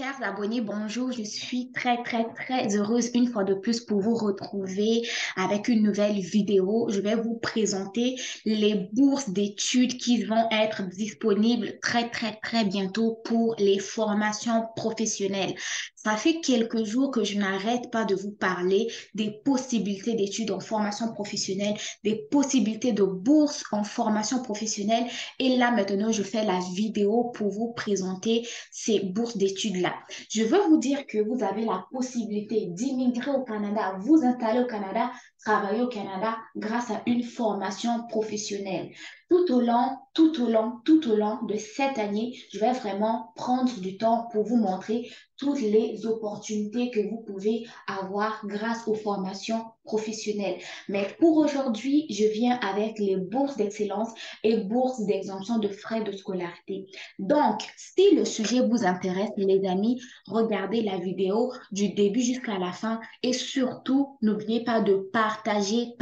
Chers abonnés, bonjour. Je suis très heureuse une fois de plus pour vous retrouver avec une nouvelle vidéo. Je vais vous présenter les bourses d'études qui vont être disponibles très bientôt pour les formations professionnelles. Ça fait quelques jours que je n'arrête pas de vous parler des possibilités d'études en formation professionnelle, des possibilités de bourses en formation professionnelle. Et là, maintenant, je fais la vidéo pour vous présenter ces bourses d'études-là. Je veux vous dire que vous avez la possibilité d'immigrer au Canada, vous installer au Canada, travailler au Canada grâce à une formation professionnelle. Tout au long de cette année, je vais vraiment prendre du temps pour vous montrer toutes les opportunités que vous pouvez avoir grâce aux formations professionnelles. Mais pour aujourd'hui, je viens avec les bourses d'excellence et bourses d'exemption de frais de scolarité. Donc, si le sujet vous intéresse, les amis, regardez la vidéo du début jusqu'à la fin et surtout, n'oubliez pas de partager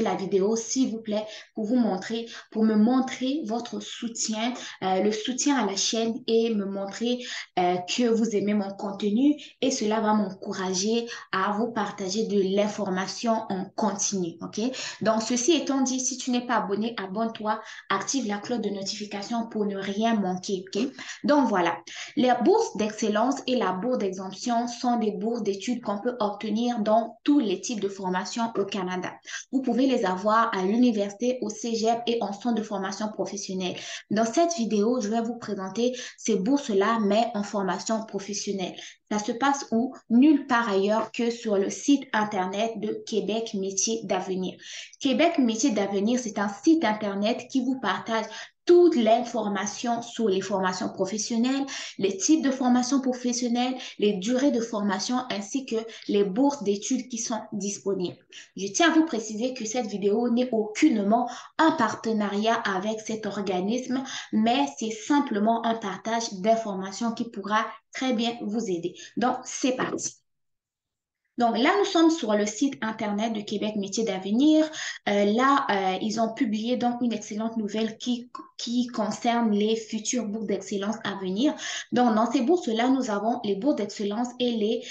la vidéo, s'il vous plaît, pour me montrer votre soutien, le soutien à la chaîne et me montrer que vous aimez mon contenu et cela va m'encourager à vous partager de l'information en continu, ok? Donc, ceci étant dit, si tu n'es pas abonné, abonne-toi, active la cloche de notification pour ne rien manquer, ok? Donc, voilà. Les bourses d'excellence et la bourse d'exemption sont des bourses d'études qu'on peut obtenir dans tous les types de formations au Canada. Vous pouvez les avoir à l'université, au cégep et en centre de formation professionnelle. Dans cette vidéo, je vais vous présenter ces bourses-là, mais en formation professionnelle. Ça se passe où? Nulle part ailleurs que sur le site Internet de Québec Métiers d'Avenir. Québec Métiers d'Avenir, c'est un site Internet qui vous partage toute l'information sur les formations professionnelles, les types de formations professionnelles, les durées de formation ainsi que les bourses d'études qui sont disponibles. Je tiens à vous préciser que cette vidéo n'est aucunement un partenariat avec cet organisme, mais c'est simplement un partage d'informations qui pourra très bien vous aider. Donc, c'est parti. Donc là, nous sommes sur le site Internet de Québec Métiers d'Avenir. Ils ont publié donc une excellente nouvelle qui concerne les futures bourses d'excellence à venir. Donc, dans ces bourses-là, nous avons les bourses d'excellence et les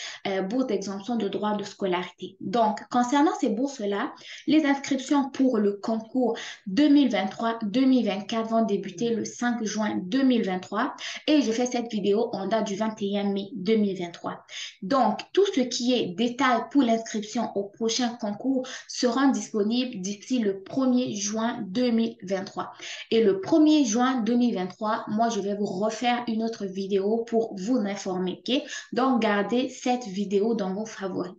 bourses d'exemption de droits de scolarité. Donc, concernant ces bourses-là, les inscriptions pour le concours 2023-2024 vont débuter le 5 juin 2023 et je fais cette vidéo en date du 21 mai 2023. Donc, tout ce qui est détail pour l'inscription au prochain concours sera disponible d'ici le 1er juin 2023. Et le 1er juin 2023, moi, je vais vous refaire une autre vidéo pour vous informer. Okay? Donc, gardez cette vidéo dans vos favoris.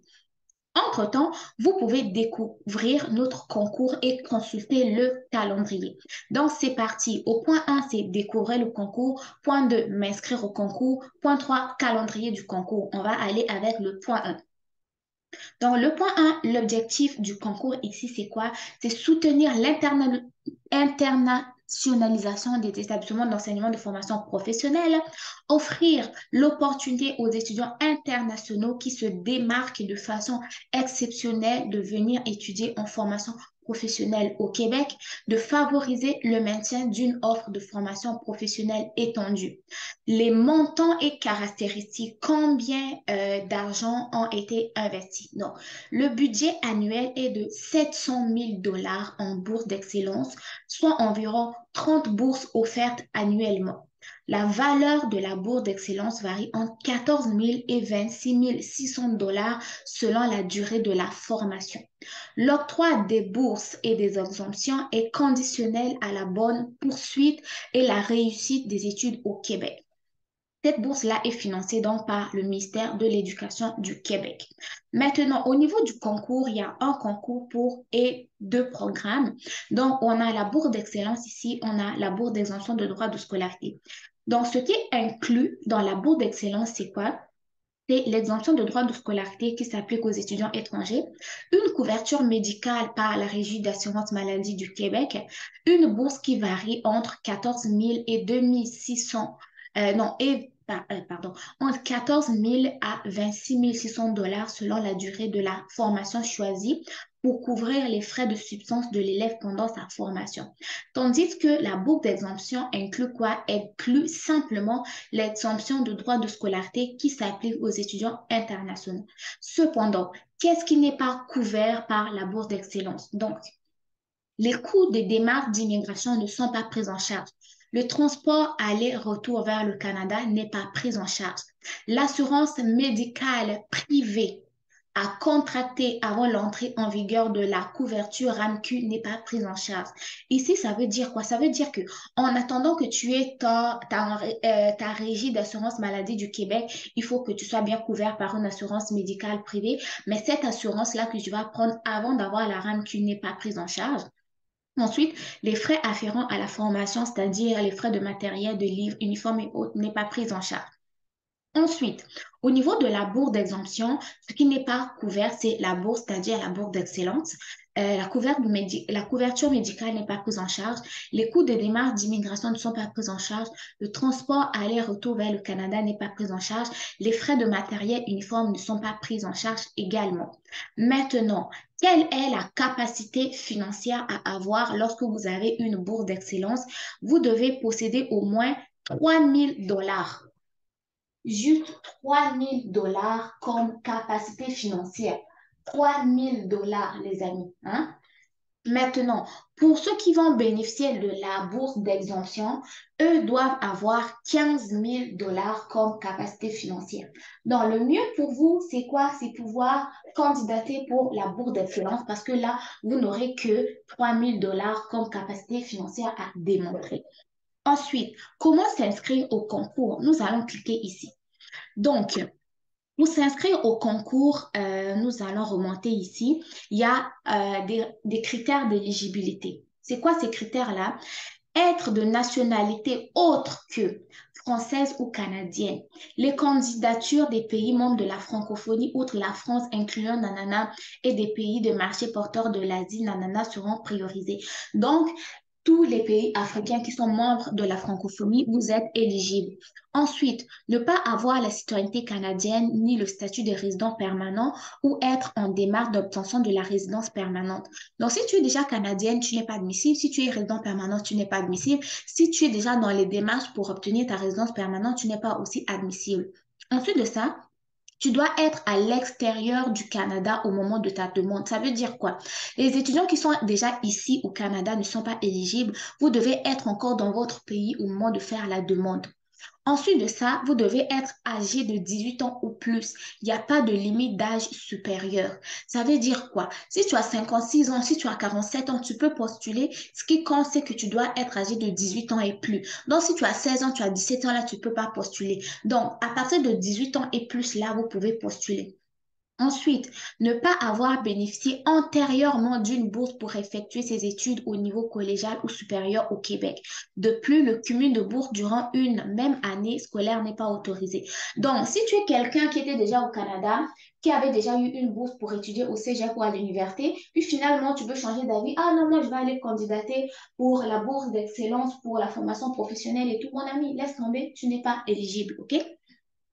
Entre-temps, vous pouvez découvrir notre concours et consulter le calendrier. Donc, c'est parti. Au point 1, c'est découvrir le concours. Point 2, m'inscrire au concours. Point 3, calendrier du concours. On va aller avec le point 1. Donc, le point 1, l'objectif du concours ici, c'est quoi? C'est soutenir l'internationalisation des établissements d'enseignement de formation professionnelle, offrir l'opportunité aux étudiants internationaux qui se démarquent de façon exceptionnelle de venir étudier en formation professionnelle au Québec, de favoriser le maintien d'une offre de formation professionnelle étendue. Les montants et caractéristiques, combien d'argent ont été investis. Donc, le budget annuel est de 700 000 $ en bourse d'excellence, soit environ 30 bourses offertes annuellement. La valeur de la bourse d'excellence varie entre 14 000 et 26 600 $ selon la durée de la formation. L'octroi des bourses et des exemptions est conditionnel à la bonne poursuite et la réussite des études au Québec. Cette bourse-là est financée donc par le ministère de l'Éducation du Québec. Maintenant, au niveau du concours, il y a un concours et deux programmes. Donc, on a la bourse d'excellence ici, on a la bourse d'exemption de droits de scolarité. Donc, ce qui est inclus dans la bourse d'excellence, c'est quoi? C'est l'exemption de droits de scolarité qui s'applique aux étudiants étrangers, une couverture médicale par la Régie d'assurance maladie du Québec, une bourse qui varie entre 14 000 et 2 600, non, et pardon, entre 14 000 à 26 600 dollars selon la durée de la formation choisie pour couvrir les frais de subsistance de l'élève pendant sa formation. Tandis que la bourse d'exemption inclut quoi? Inclut simplement l'exemption de droits de scolarité qui s'applique aux étudiants internationaux. Cependant, qu'est-ce qui n'est pas couvert par la bourse d'excellence? Donc, les coûts des démarches d'immigration ne sont pas pris en charge. Le transport aller-retour vers le Canada n'est pas pris en charge. L'assurance médicale privée à contracter avant l'entrée en vigueur de la couverture RAMQ n'est pas prise en charge. Ici, ça veut dire quoi? Ça veut dire que en attendant que tu aies ta régie d'assurance maladie du Québec, il faut que tu sois bien couvert par une assurance médicale privée. Mais cette assurance-là que tu vas prendre avant d'avoir la RAMQ n'est pas prise en charge. Ensuite, les frais afférents à la formation, c'est-à-dire les frais de matériel, de livres, uniformes et autres, n'est pas pris en charge. Ensuite, au niveau de la bourse d'exemption, ce qui n'est pas couvert, c'est la bourse, c'est-à-dire la bourse d'excellence. La couverture médicale n'est pas prise en charge. Les coûts de démarche d'immigration ne sont pas pris en charge. Le transport aller-retour vers le Canada n'est pas pris en charge. Les frais de matériel uniforme ne sont pas pris en charge également. Maintenant, quelle est la capacité financière à avoir lorsque vous avez une bourse d'excellence? Vous devez posséder au moins 3 000 dollars, juste 3 000 dollars comme capacité financière. 3 000 dollars, les amis. Hein? Maintenant, pour ceux qui vont bénéficier de la bourse d'exemption, eux doivent avoir 15 000 dollars comme capacité financière. Donc, le mieux pour vous, c'est quoi? C'est pouvoir candidater pour la bourse d'excellence parce que là, vous n'aurez que 3 000 dollars comme capacité financière à démontrer. Ensuite, comment s'inscrire au concours? Nous allons cliquer ici. Donc, pour s'inscrire au concours, nous allons remonter ici. Il y a des critères d'éligibilité. C'est quoi ces critères-là? Être de nationalité autre que française ou canadienne. Les candidatures des pays membres de la francophonie, outre la France, incluant nanana, et des pays de marché porteurs de l'Asie, nanana, seront priorisés. Donc, tous les pays africains qui sont membres de la francophonie, vous êtes éligibles. Ensuite, ne pas avoir la citoyenneté canadienne ni le statut de résident permanent ou être en démarche d'obtention de la résidence permanente. Donc, si tu es déjà canadienne, tu n'es pas admissible. Si tu es résident permanent, tu n'es pas admissible. Si tu es déjà dans les démarches pour obtenir ta résidence permanente, tu n'es pas aussi admissible. Ensuite de ça, tu dois être à l'extérieur du Canada au moment de ta demande. Ça veut dire quoi? Les étudiants qui sont déjà ici au Canada ne sont pas éligibles. Vous devez être encore dans votre pays au moment de faire la demande. Ensuite de ça, vous devez être âgé de 18 ans ou plus. Il n'y a pas de limite d'âge supérieur. Ça veut dire quoi? Si tu as 56 ans, si tu as 47 ans, tu peux postuler. Ce qui compte, c'est que tu dois être âgé de 18 ans et plus. Donc, si tu as 16 ans, tu as 17 ans, là, tu ne peux pas postuler. Donc, à partir de 18 ans et plus, là, vous pouvez postuler. Ensuite, ne pas avoir bénéficié antérieurement d'une bourse pour effectuer ses études au niveau collégial ou supérieur au Québec. De plus, le cumul de bourses durant une même année scolaire n'est pas autorisé. Donc, si tu es quelqu'un qui était déjà au Canada, qui avait déjà eu une bourse pour étudier au cégep ou à l'université, puis finalement, tu veux changer d'avis. Ah non, moi, je vais aller candidater pour la bourse d'excellence, pour la formation professionnelle et tout. Mon ami, laisse tomber, tu n'es pas éligible, OK?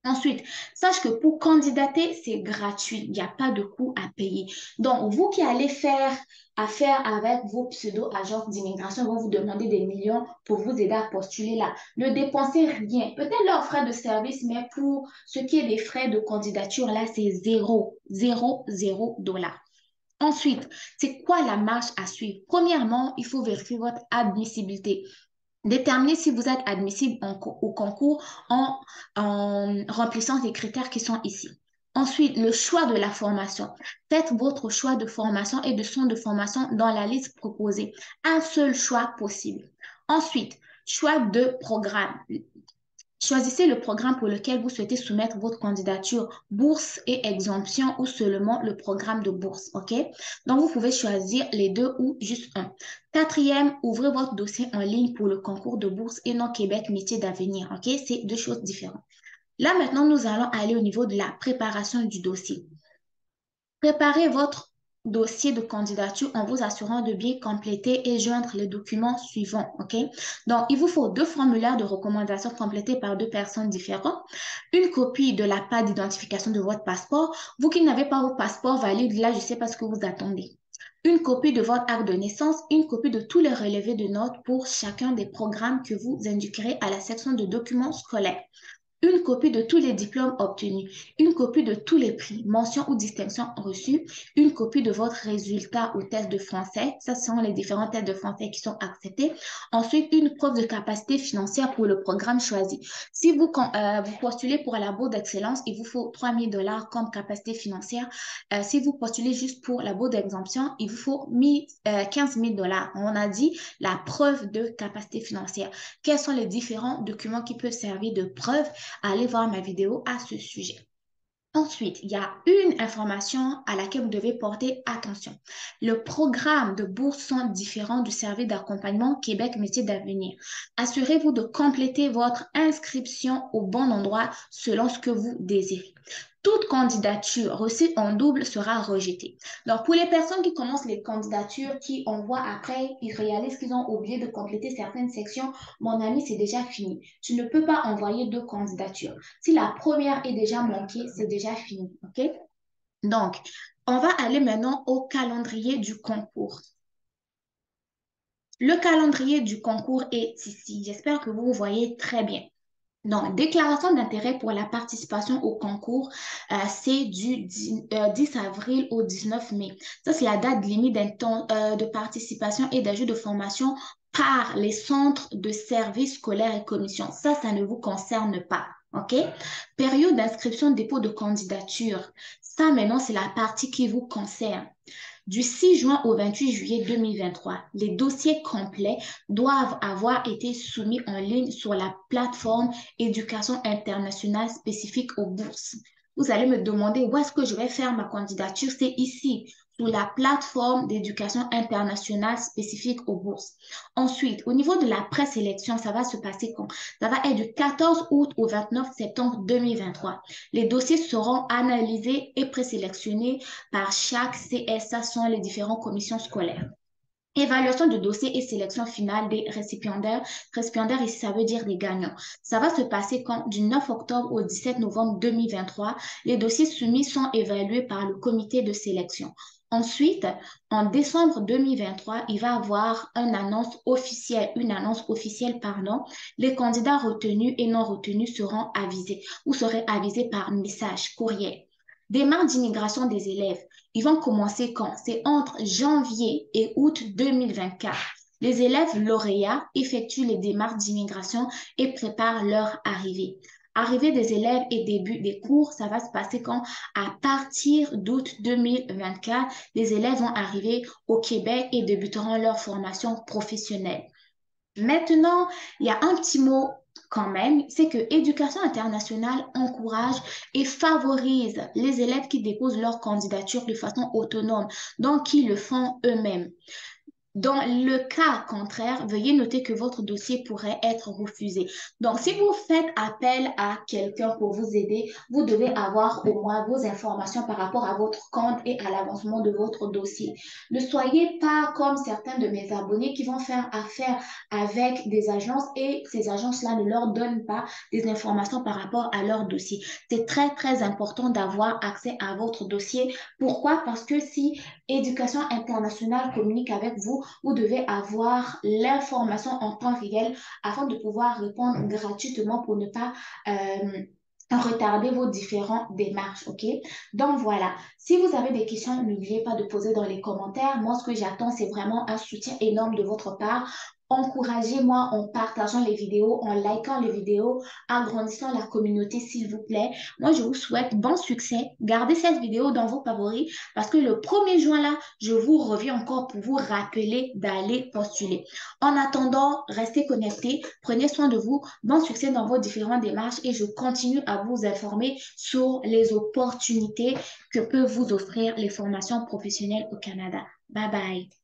Ensuite, sache que pour candidater, c'est gratuit. Il n'y a pas de coût à payer. Donc, vous qui allez faire affaire avec vos pseudo-agences d'immigration vont vous demander des millions pour vous aider à postuler là. Ne dépensez rien. Peut-être leurs frais de service, mais pour ce qui est des frais de candidature, là, c'est zéro, zéro, zéro dollar. Ensuite, c'est quoi la marche à suivre? Premièrement, il faut vérifier votre admissibilité. Déterminez si vous êtes admissible au concours en remplissant les critères qui sont ici. Ensuite, le choix de la formation. Faites votre choix de formation et de son de formation dans la liste proposée. Un seul choix possible. Ensuite, choix de programme. Choisissez le programme pour lequel vous souhaitez soumettre votre candidature, bourse et exemption ou seulement le programme de bourse, OK? Donc, vous pouvez choisir les deux ou juste un. Quatrième, ouvrez votre dossier en ligne pour le concours de bourse et non Québec Métiers d'avenir, OK? C'est deux choses différentes. Là, maintenant, nous allons aller au niveau de la préparation du dossier. Préparez votre dossier de candidature en vous assurant de bien compléter et joindre les documents suivants, OK? Donc, il vous faut 2 formulaires de recommandation complétés par 2 personnes différentes, une copie de la page d'identification de votre passeport. Vous qui n'avez pas votre passeport valide, là, je ne sais pas ce que vous attendez. Une copie de votre acte de naissance, une copie de tous les relevés de notes pour chacun des programmes que vous indiquerez à la section de documents scolaires, une copie de tous les diplômes obtenus, une copie de tous les prix, mentions ou distinctions reçues, une copie de votre résultat au test de français. Ça, ce sont les différents tests de français qui sont acceptés. Ensuite, une preuve de capacité financière pour le programme choisi. Si vous postulez pour la bourse d'excellence, il vous faut 3 000 $ comme capacité financière. Si vous postulez juste pour la bourse d'exemption, il vous faut 15 000 $. On a dit la preuve de capacité financière. Quels sont les différents documents qui peuvent servir de preuve? Allez voir ma vidéo à ce sujet. Ensuite, il y a une information à laquelle vous devez porter attention. Le programme de bourse sont différents du service d'accompagnement Québec Métiers d'Avenir. Assurez-vous de compléter votre inscription au bon endroit selon ce que vous désirez. Toute candidature reçue en double sera rejetée. Donc, pour les personnes qui commencent les candidatures, qui envoient après, ils réalisent qu'ils ont oublié de compléter certaines sections, mon ami, c'est déjà fini. Tu ne peux pas envoyer 2 candidatures. Si la première est déjà manquée, c'est déjà fini. OK? Donc, on va aller maintenant au calendrier du concours. Le calendrier du concours est ici. J'espère que vous voyez très bien. Donc, déclaration d'intérêt pour la participation au concours, c'est du 10 avril au 19 mai. Ça, c'est la date limite de participation et d'ajout de formation par les centres de services scolaires et commissions. Ça ne vous concerne pas. OK? Période d'inscription, dépôt de candidature. Ça, maintenant, c'est la partie qui vous concerne. Du 6 juin au 28 juillet 2023, les dossiers complets doivent avoir été soumis en ligne sur la plateforme Éducation internationale spécifique aux bourses. Vous allez me demander où est-ce que je vais faire ma candidature. C'est ici, sur la plateforme d'éducation internationale spécifique aux bourses. Ensuite, au niveau de la présélection, ça va se passer quand? Ça va être du 14 août au 29 septembre 2023. Les dossiers seront analysés et présélectionnés par chaque CSA, sont les différentes commissions scolaires. Évaluation de dossier et sélection finale des récipiendaires. Récipiendaires ici, ça veut dire des gagnants. Ça va se passer quand? Du 9 octobre au 17 novembre 2023. Les dossiers soumis sont évalués par le comité de sélection. Ensuite, en décembre 2023, il va y avoir une annonce officielle, pardon. Les candidats retenus et non retenus seront avisés ou seraient avisés par message, courriel. Démarche d'immigration des élèves. Ils vont commencer quand? C'est entre janvier et août 2024. Les élèves lauréats effectuent les démarches d'immigration et préparent leur arrivée. Arrivée des élèves et début des cours, ça va se passer quand? À partir d'août 2024, les élèves vont arriver au Québec et débuteront leur formation professionnelle. Maintenant, il y a un petit mot quand même, c'est que Éducation internationale encourage et favorise les élèves qui déposent leur candidature de façon autonome, donc qui le font eux-mêmes. Dans le cas contraire, veuillez noter que votre dossier pourrait être refusé. Donc, si vous faites appel à quelqu'un pour vous aider, vous devez avoir au moins vos informations par rapport à votre compte et à l'avancement de votre dossier. Ne soyez pas comme certains de mes abonnés qui vont faire affaire avec des agences et ces agences-là ne leur donnent pas des informations par rapport à leur dossier. C'est très, très important d'avoir accès à votre dossier. Pourquoi? Parce que si Éducation internationale communique avec vous, vous devez avoir l'information en temps réel afin de pouvoir répondre gratuitement pour ne pas retarder vos différentes démarches, ok? Donc voilà, si vous avez des questions, n'oubliez pas de poser dans les commentaires. Moi, ce que j'attends, c'est vraiment un soutien énorme de votre part. Encouragez-moi en partageant les vidéos, en likant les vidéos, agrandissant la communauté, s'il vous plaît. Moi, je vous souhaite bon succès. Gardez cette vidéo dans vos favoris parce que le 1er juin, là, je vous reviens encore pour vous rappeler d'aller postuler. En attendant, restez connectés, prenez soin de vous. Bon succès dans vos différentes démarches et je continue à vous informer sur les opportunités que peuvent vous offrir les formations professionnelles au Canada. Bye bye.